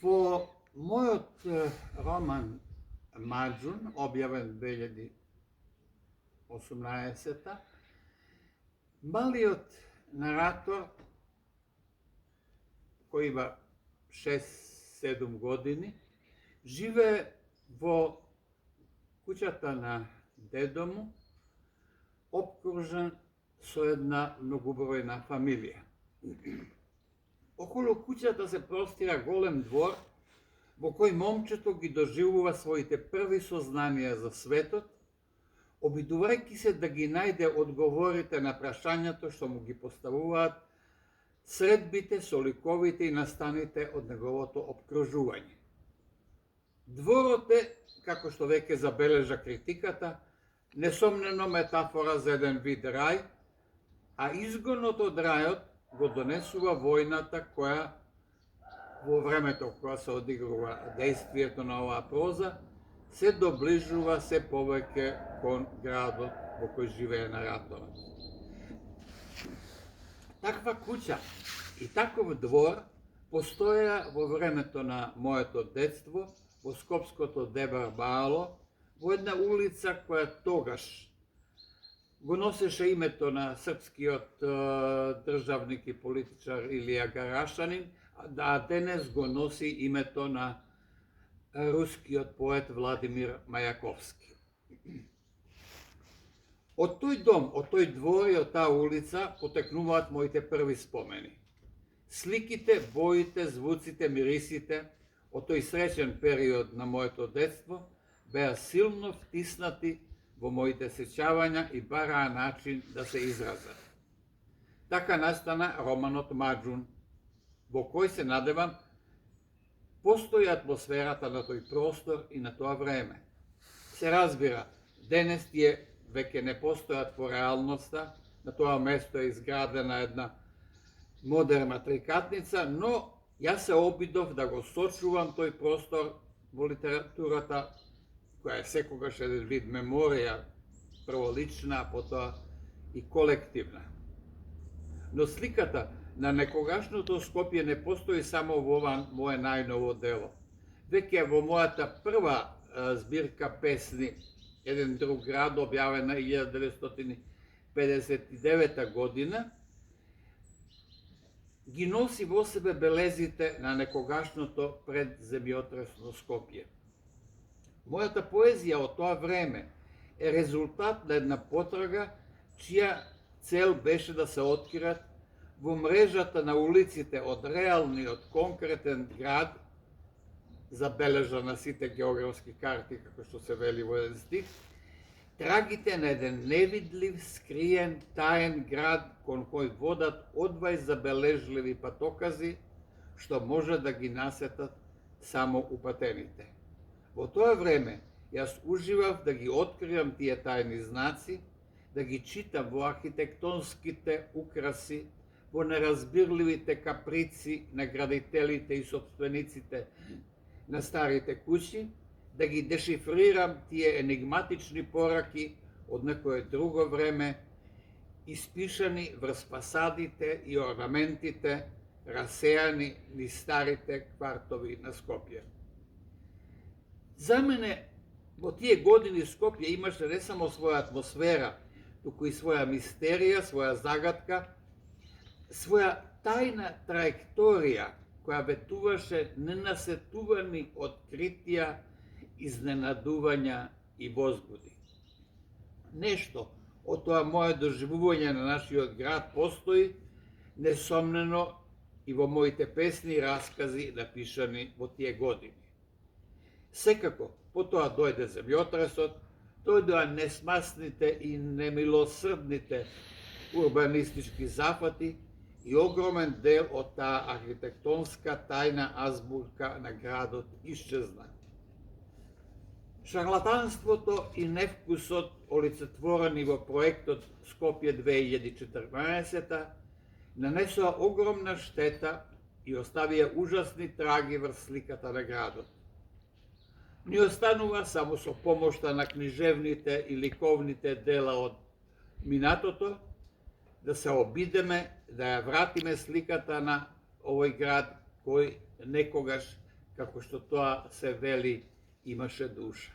Во мојот роман Маџун, објавен 2018, малиот наратор, кој има 6-7 години, живее во куќата на дедо му, опкружен со една многобројна фамилија. Околу куќата се простира голем двор, во кој момчето ги доживува своите први сознанија за светот, обидувајќи се да ги најде одговорите на прашањата што му ги поставуваат средбите, соликовите и настаните од неговото опкружување. Дворот е, како што веќе забележа критиката, несомнено метафора за еден вид рај, а изгонот од рајот го донесува војната која во времето кога се одигрува дејствието на оваа проза, се доближува се повеќе кон градот во кој живее нараторот. Таква куќа и таков двор постоја во времето на моето детство во скопското Дебар Баало, во една улица која тогаш го носеше името на српскиот државник и политичар Илија Гарашанин, а денес го носи името на рускиот поет Владимир Мајаковски. Од тој дом, од тој двор и од таа улица потекнуваат моите први спомени. Сликите, боите, звуците, мирисите од тој среќен период на моето детство беа силно втиснати во моите сеќавања и бараа начин да се изразат. Така настана романот Маџун, во кој се надевам постои атмосферата на тој простор и на тоа време. Се разбира, денес тие веќе не постојат во реалноста, на тоа место е изградена една модерна трикатница, но јас се обидов да го сочувам тој простор во литературата, која е секогаш еден вид меморија, прво лична, а потоа и колективна. Но сликата на некогашното Скопје не постои само во ова мое најново дело. Веќе во мојата прва збирка песни "Еден друг град", објавена 1959 година, ги носи во себе белезите на некогашното предземјотресно Скопје. Мојата поезија од тоа време е резултат на една потрага чија цел беше да се откриат во мрежата на улиците од реалниот конкретен град, забележа на сите географски карти, како што се вели во еден стих, трагите на еден невидлив, скриен, таен град кон кој водат одвај забележливи патокази, што може да ги насетат само упатените. Во тоа време јас уживав да ги откривам тие тајни знаци, да ги читам во архитектонските украси, во неразбирливите каприци на градителите и собствениците на старите куќи, да ги дешифрирам тие енигматични пораки од некое друго време, испишани врз фасадите и орнаментите, расејани низ старите квартови на Скопје. За мене, во тие години Скопје имаше не само своја атмосфера, туку и своја мистерија, своја загадка, своја тајна траекторија, која ветуваше ненасетувани откритија, изненадувања и возбуди. Нешто од тоа мое доживување на нашиот град постои, несомнено, и во моите песни и раскази напишани во тие години. Секако, потоа дојде земјотресот, дојдоа несмасните и немилосрдните урбанистички зафати и огромен дел од таа архитектонска тајна азбука на градот исчезна. Шарлатанството и невкусот, олицетворени во проектот Скопје 2014, нанесоа огромна штета и оставија ужасни траги врз сликата на градот. Ни останува само со помошта на книжевните и ликовните дела од минатото да се обидеме да ја вратиме сликата на овој град кој некогаш како што тоа се вели, имаше душа.